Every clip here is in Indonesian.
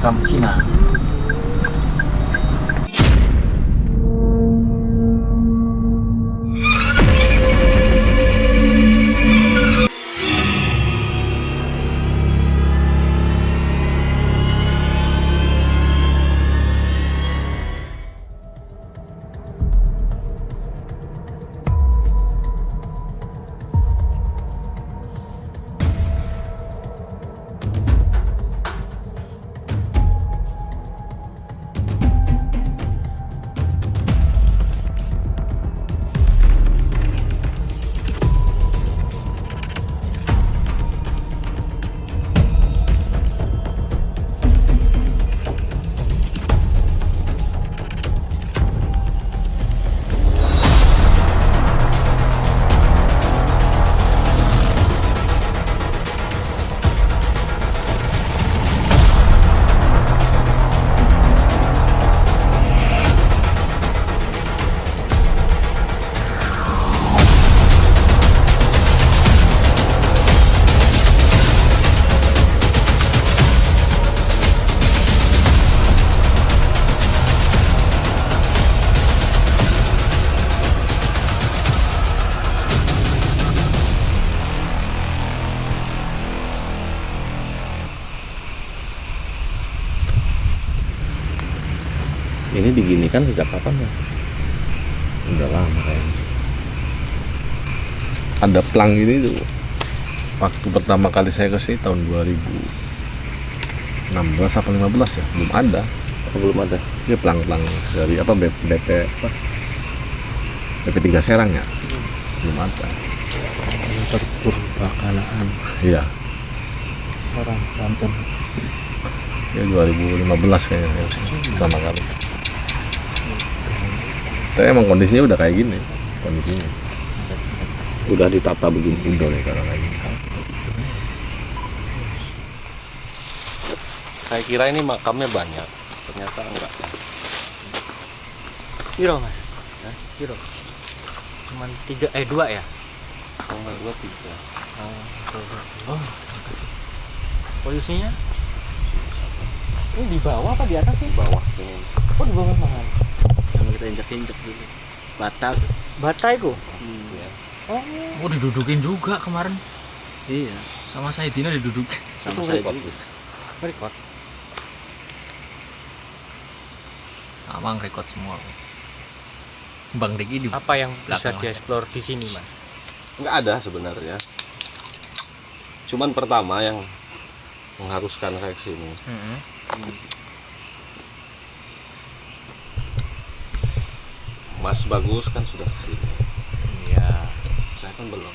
makam Cina. Ini diginikan sejak kapan ya? Udah lama kayaknya. Ada plang ini tuh. Waktu pertama kali saya ke sini tahun 2016 atau 15 ya, belum ada. Oh, belum ada. Dia plang-plang dari apa BP apa? BP3 Serang ya? Belum ada. Purbakalaan Iya. orang Banten. Ya 2015 kayaknya saya kesini pertama kali. Tapi emang kondisinya udah kayak gini kondisinya. Udah ditata begini. Udah nih kalau kayak gini. Saya kira ini makamnya banyak, ternyata enggak. Piro mas? Piro? Cuman 2 ya? Oh, enggak, 2, 3. Oh, posisinya? Ini di bawah apa di atas sih? Bawah ini. Oh di bawah mana? Yang kita injak-injak dulu. Bata. Bata itu? Ya. Oh didudukin juga kemarin. Iya, Sama saya Dina didudukin. sama Itu saya record. juga. Record. Amang record semua. Bang Riki di apa yang bisa belakang. dieksplor di sini mas? Enggak ada sebenarnya. Cuman pertama yang mengharuskan saya ke sini. Mas Bagus kan sudah ke sini. Iya. Saya kan belum.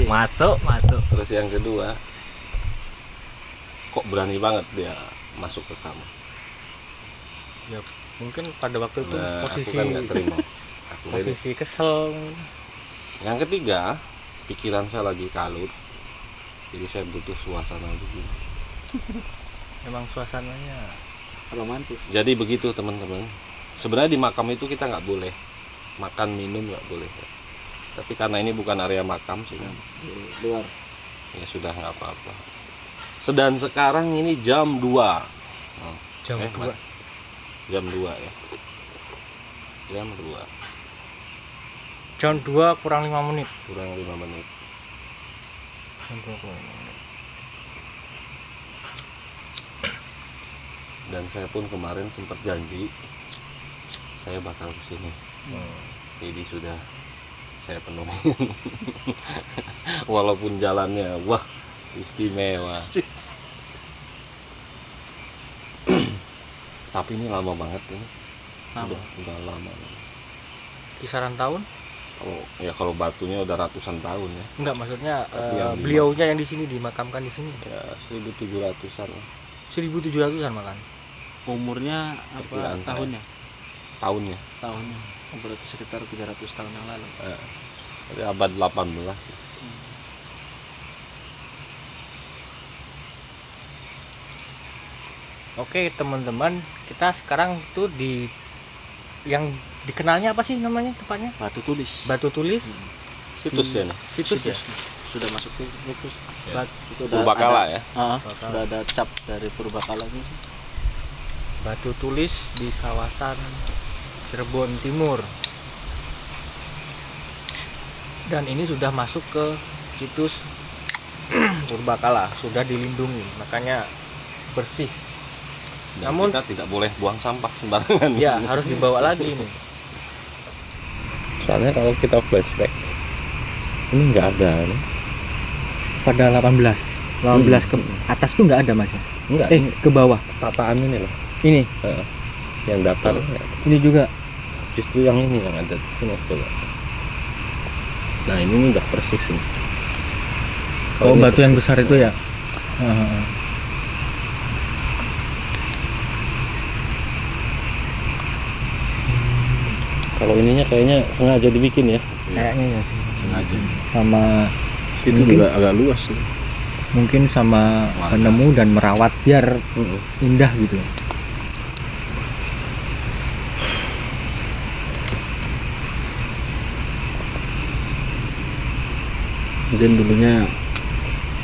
Masuk. Terus yang kedua, kok berani banget dia masuk ke kamar. Ya mungkin pada waktu itu Nah, aku posisi kan nggak terima. Aku ini. posisi kesel. Yang ketiga, pikiran saya lagi kalut. Jadi saya butuh suasana begini. Emang suasananya romantis. Jadi begitu teman-teman. Sebenarnya di makam itu kita nggak boleh makan minum, nggak boleh. Tapi karena ini bukan area makam sih kan. Di luar. Ya sudah nggak apa-apa. Sedang sekarang ini jam 2. jam 2. Jam 2 ya. Jam 2 Jam 2 kurang 5 menit. kurang 5 menit. Jam 2 kurang 5 menit. Dan saya pun kemarin sempat janji saya bakal kesini. Jadi sudah saya penuhi. Walaupun jalannya wah istimewa. Tapi ini lama banget ini. Udah lama. Kisaran tahun? Oh ya, kalau batunya udah ratusan tahun ya. Enggak, maksudnya Tapi yang di- beliaunya yang di sini dimakamkan di sini. Ya 1700-an 1700-an makan. Umurnya apa Perkiraan tahunnya? tahunnya. Tahunnya. Oh, berarti sekitar 300 tahun yang lalu. Dari abad 18. Oke teman-teman, kita sekarang tuh di yang dikenalnya apa sih namanya tempatnya? Batu tulis. Batu Tulis. Situs ya nih. Situs ya. sudah masuk ke itu. Ya. Itu udah Purbakala ada, ya. Sudah ada cap dari Purbakalanya sih. Batu tulis di kawasan Cirebon Timur. Dan ini sudah masuk ke situs Purbakala, sudah dilindungi, makanya bersih. Dan Namun- kita tidak boleh buang sampah sembarangan. Ya, harus dibawa lagi ini. Soalnya kalau kita flashback, ini nggak ada. Nih. Pada 18 ke atas tuh nggak ada mas ya? Enggak. Ke bawah. Tataan ini loh. Ini, Yang datar nggak ada. ini juga. Justru yang ini yang ada. Ini coba. Nah ini udah persis nih. Oh, ini batu yang persis. besar itu ya? Kalau ininya kayaknya sengaja dibikin ya. Kayaknya ya sih. Sengaja. Sama Itu Mungkin- juga agak luas sih. mungkin sama Warga. penemu dan merawat biar indah gitu. Mungkin dulunya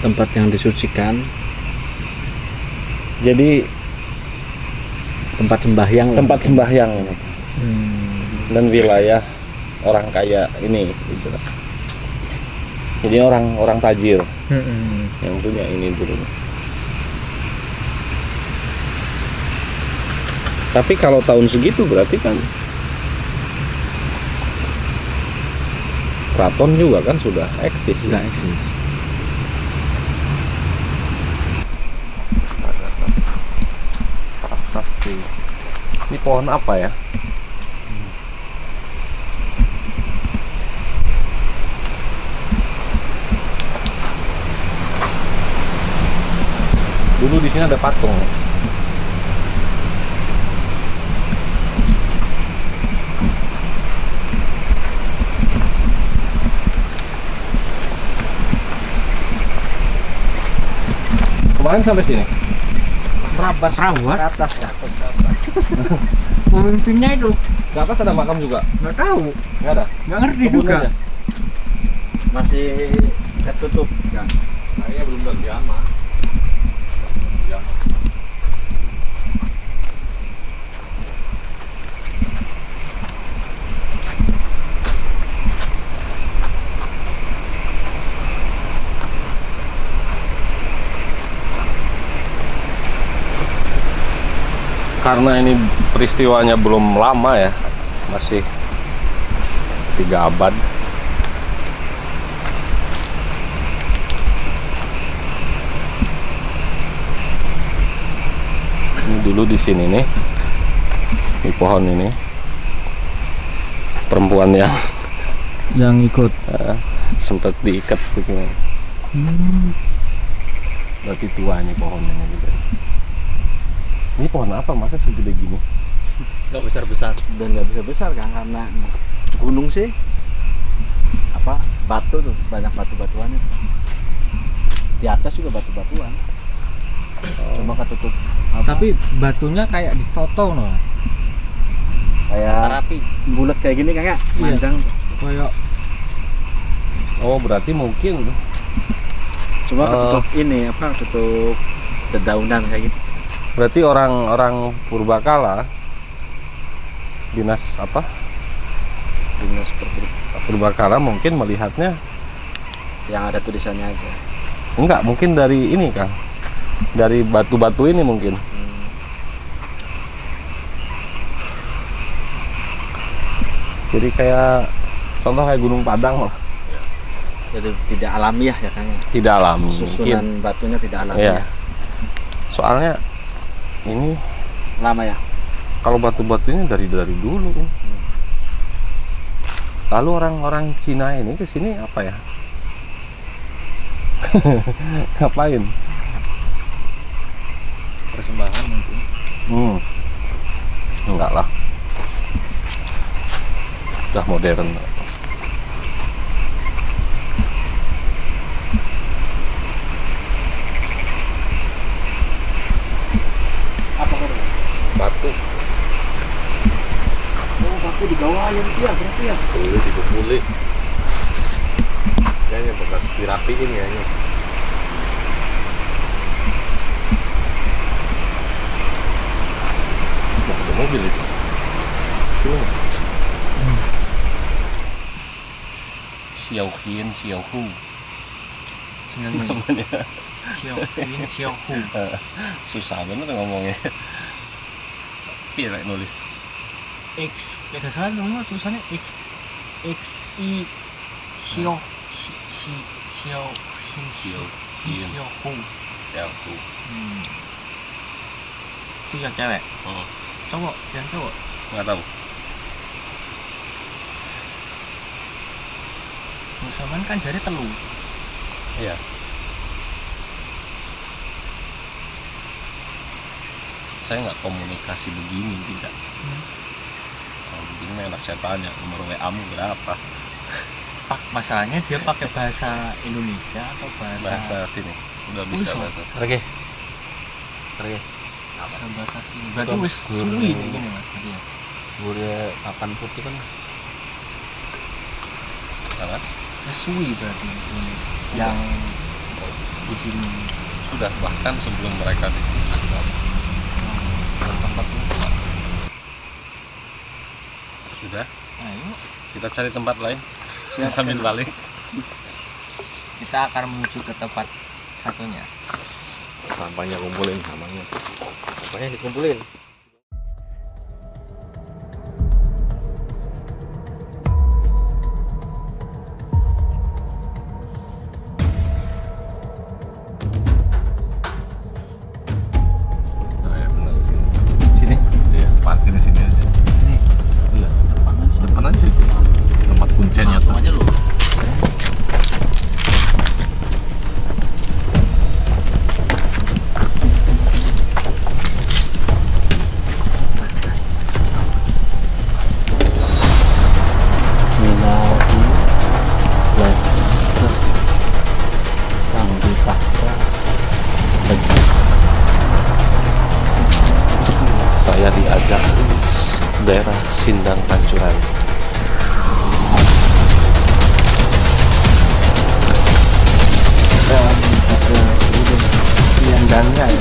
tempat yang disucikan. Jadi Tempat sembahyang. lah. tempat sembahyang ini dan wilayah orang kaya ini. Gitu. Jadi orang tajir yang punya ini dulu. Tapi kalau tahun segitu berarti kan keraton juga kan sudah eksis. Sudah eksis. Ini pohon apa ya? Dulu di sini ada patung. Kemarin sampai sini. Perawat Ke atas ya. pemimpinnya itu Di atas ada makam juga. nggak tahu, Nggak ada. nggak ngerti Kebun juga. aja. Masih tertutup kan. Kayaknya belum berjama. Karena ini peristiwanya belum lama ya, masih 3 abad. Ini dulu di sini nih, di pohon ini, perempuan yang Ikut. sempat diikat begini. Berarti tua nih pohonnya juga. Ini pohon apa masa segede gini? Nggak besar-besar. Dan nggak bisa besar kan karena gunung sih. Apa batu tuh banyak batu-batuannya. Di atas juga batu-batuan. Cuma ketutup. Tapi batunya kayak ditoto no. Kayak Terapi. bulat kayak gini kayak panjang. Kayak Oh berarti mungkin Cuma ketutup ini apa ketutup dedaunan kayak gitu. berarti orang Purbakala dinas apa Dinas Purbakala mungkin melihatnya yang ada tulisannya aja. enggak, mungkin dari ini Kang, dari batu-batu ini mungkin. Jadi kayak contoh kayak Gunung Padang lah, Jadi tidak alamiah ya kayaknya. tidak alami mungkin. Susunan batunya tidak Iya. alamiah. Soalnya ini Lama ya. kalau batu-batu ini dari dulu kan. Lalu orang-orang Cina ini ke sini apa ya? Ngapain? persembahan mungkin. Enggak lah. Udah modern. Apa kata? Batu. Oh, batu di bawah yang dia berarti ya. Boleh dikumpulin. Kayaknya bekas dirapiin ya ini. Ada mobil itu. Cuma. Xiaoqian Xiaohu. namanya Xiaohu. Susah bener ngomongnya. Piye lek nulis? X, ya gak salah namanya tulisannya X I Xiao Xiaohu. Itu yang cewek. Cowok, yang cowok. Nggak tahu. Musaman kan jari telu. Iya. Saya nggak komunikasi begini tidak. Kalau begini enak saya tanya nomor WA-mu berapa. Pak, masalahnya dia pakai bahasa Indonesia atau Bahasa sini. Udah bisa bahasa. Oke. Bahasa sini. Berarti wis suwi ini Mas. Gurih papan putih kan. Apa? Suwi berarti ini yang di sini. Sudah bahkan sebelum mereka di sini sudah. Tempat ini sudah. Ayo Kita cari tempat lain. Sambil balik. kita akan menuju ke tempat satunya. Sampahnya kumpulin, sampahnya dikumpulin. Sini. Iya, parkir di sini aja. Nih. Iya, depan aja. Tempat kuncinya tuh. Aja lu. Saya diajak daerah Sindang Pancuran. Yang dangnya ya.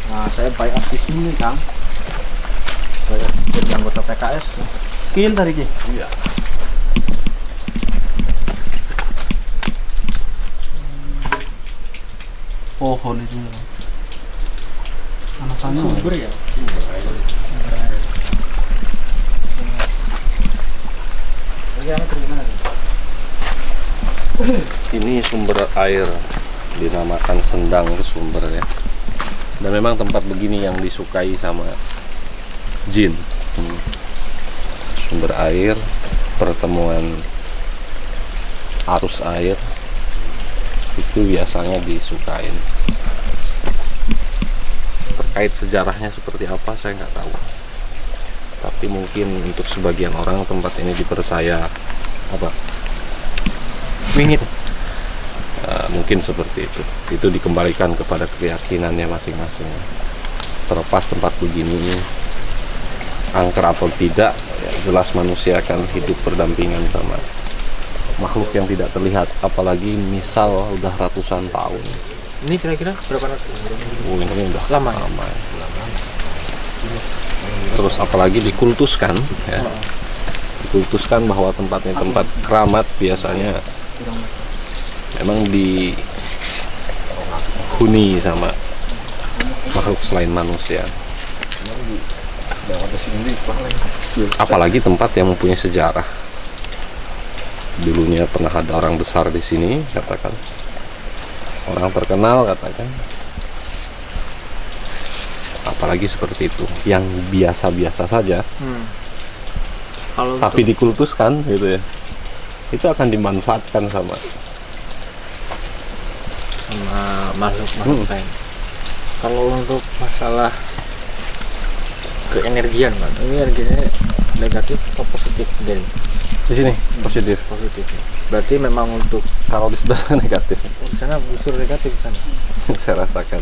Nah, saya bayar di sini, Kang. Saya jadi anggota PKS. Kian tadi Ki. Iya. Pohon itu. Anak-anak subur ya. Ini sumber air, dinamakan Sendang itu sumbernya. Dan memang tempat begini yang disukai sama jin. Sumber air, pertemuan arus air itu biasanya disukain. Terkait sejarahnya seperti apa saya nggak tahu. Tapi mungkin untuk sebagian orang tempat ini dipercaya apa? Wingit. Mungkin seperti itu. Itu dikembalikan kepada keyakinannya masing-masing. Terlepas tempat begini angker atau tidak, ya jelas manusia akan hidup berdampingan sama makhluk yang tidak terlihat. Apalagi misal udah ratusan tahun. Ini kira-kira berapa ratus? Ini udah Lama ya? lama. Terus apalagi dikultuskan, ya. Dikultuskan bahwa tempatnya tempat keramat biasanya memang dihuni sama makhluk selain manusia. Apalagi tempat yang mempunyai sejarah. Dulunya pernah ada orang besar di sini, katakan. Orang terkenal, katakan. Apalagi seperti itu, yang biasa-biasa saja. Kalau Tapi dikultuskan gitu ya. Itu akan dimanfaatkan sama makhluk lain. Kalau untuk masalah keenergian Pak. Ini energinya negatif atau positif dari Di sini positif. positif ya. Berarti memang untuk Kalau di sebelah negatif. di sana justru negatif di sana. Saya rasakan.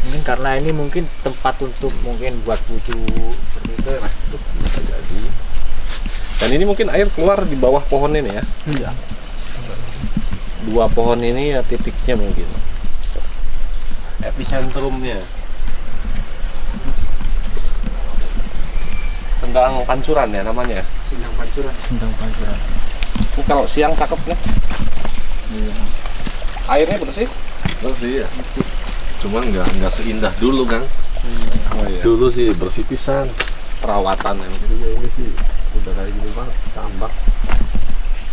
Mungkin karena ini mungkin tempat untuk mungkin buat wudhu seperti itu ya, Mas. Bisa jadi. Dan ini mungkin air keluar di bawah pohon ini ya. Iya. Dua pohon ini ya titiknya mungkin. Epicentrumnya. Sendang Pancuran ya namanya. Sindang Pancuran. Tentang pancuran. Ini kalau siang cakep nih. Iya. Airnya bersih? Bersih ya. Cuman nggak seindah dulu kan. Oh, iya. Dulu sih bersih pisan. Perawatan yang Jadi ya ini sih udah kayak gini banget, tambak.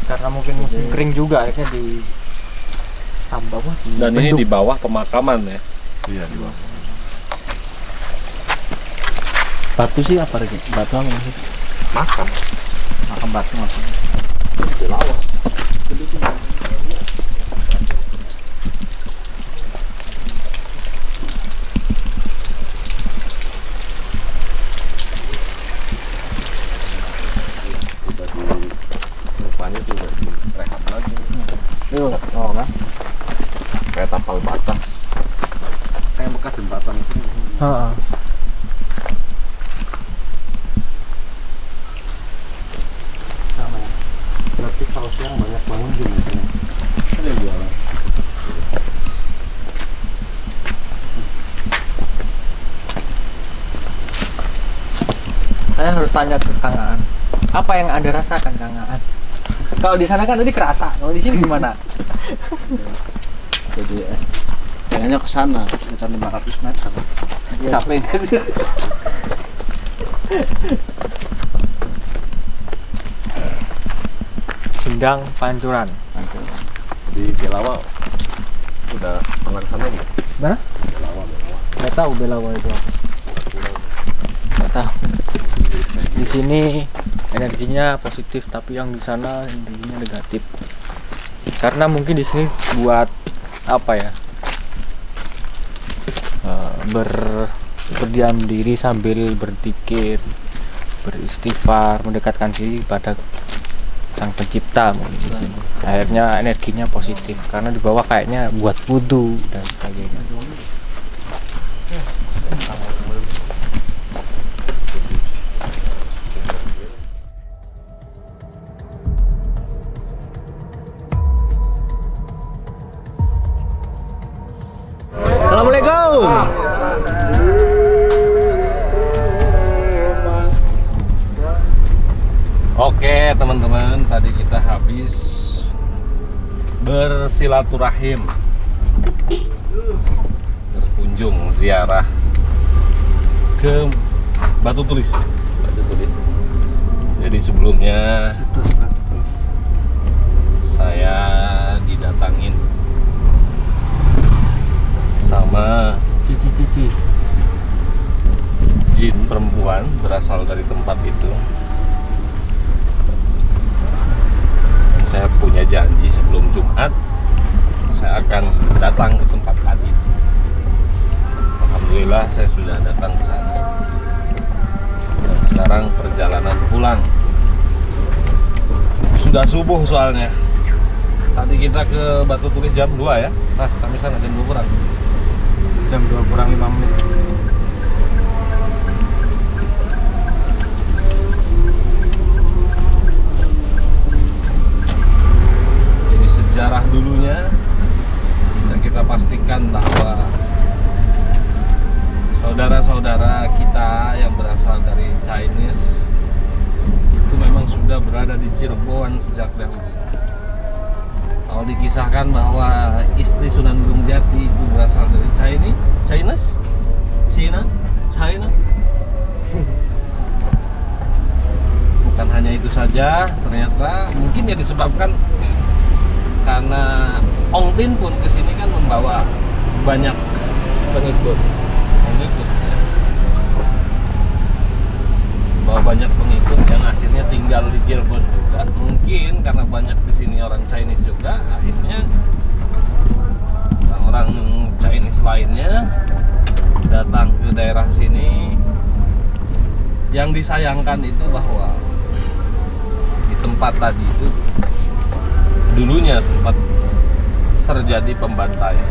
Karena mungkin musim kering juga akhirnya di tambah Mas. dan ini Bendung. di bawah pemakaman ya. Iya di bawah. Batu sih apa lagi? Batu apa sih? Makam. Makam batu maksudnya. Di lawas. Rupanya juga direhab lagi. Oh kan? Kayak tampal batas. Kayak bekas jembatan itu. Heeh. Sama ya. Berarti kalau siang banyak bangun gini. Ada yang jualan. Saya harus tanya ke Kang Aan. Apa yang Anda rasakan Kang Aan? Kalau di sana kan tadi kerasa, kalau di sini gimana? Jadi kayaknya ke sana sekitar 500 meter. Capek. Sindang Pancuran. Di Belawa udah pernah kesana gitu. Mana? Nggak tahu Belawa itu apa. Nggak tahu. Di sini energinya positif, tapi yang di sana energinya negatif. Karena mungkin di sini buat apa ya? Berdiam diri sambil berzikir, beristighfar, mendekatkan diri pada Sang Pencipta mungkin di sini. Akhirnya energinya positif karena di bawah kayaknya buat wudhu dan sebagainya. Assalamualaikum. Oke teman-teman, tadi kita habis bersilaturahim, berkunjung ziarah ke Batu Tulis. Batu Tulis. Jadi sebelumnya Situs Batu Tulis. saya didatangin sama Cici. jin perempuan berasal dari tempat itu. Dan saya punya janji sebelum Jumat saya akan datang ke tempat tadi. Alhamdulillah saya sudah datang ke sana. Dan sekarang perjalanan pulang. Sudah subuh soalnya. Tadi kita ke Batu Tulis jam 2 ya. Pas sampai sana jam 2 kurang. Jam 2 kurang 5 menit. Jadi sejarah dulunya bisa kita pastikan bahwa saudara-saudara kita yang berasal dari Chinese itu memang sudah berada di Cirebon sejak dahulu. Kalau dikisahkan bahwa istri Sunan Gunung Jati itu berasal dari China. Bukan hanya itu saja, ternyata mungkin ya disebabkan karena Ong Tin pun kesini kan membawa banyak pengikut ya. Membawa banyak pengikut yang akhirnya tinggal di Cirebon juga. Mungkin karena banyak di sini orang Chinese juga, akhirnya orang Chinese lainnya datang ke daerah sini, yang disayangkan itu bahwa di tempat tadi itu dulunya sempat terjadi pembantaian.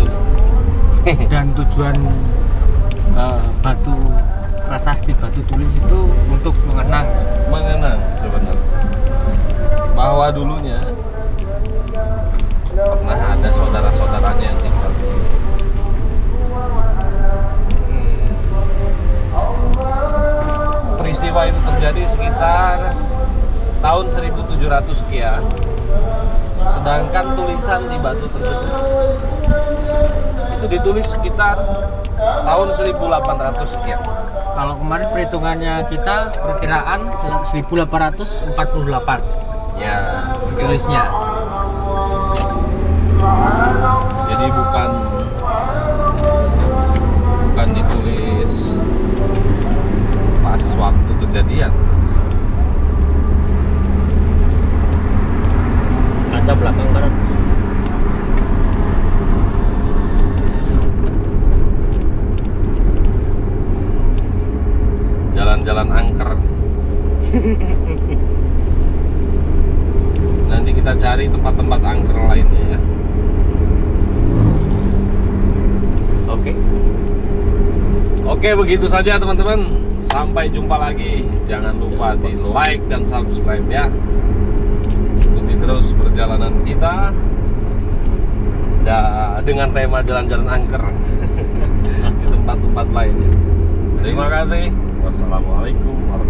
Tuh. Dan tujuan batu prasasti batu tulis itu untuk mengenang Sebenarnya bahwa dulunya pernah ada saudara-saudaranya yang tinggal di sini. Peristiwa itu terjadi sekitar tahun 1700 sekian, sedangkan tulisan di batu tersebut itu ditulis sekitar tahun 1800 sekian. kalau kemarin perhitungannya kita perkiraan 1848 Ya, tulisnya. jadi bukan ditulis pas waktu kejadian. Kaca belakang kanan. Jalan-jalan angker. Nanti kita cari tempat-tempat angker lainnya ya. Oke, begitu saja teman-teman. Sampai jumpa lagi. Jangan lupa di like dan subscribe ya. Ikuti terus perjalanan kita dengan tema jalan-jalan angker di tempat-tempat lainnya. Terima kasih. Wassalamualaikum warahmatullahi wabarakatuh.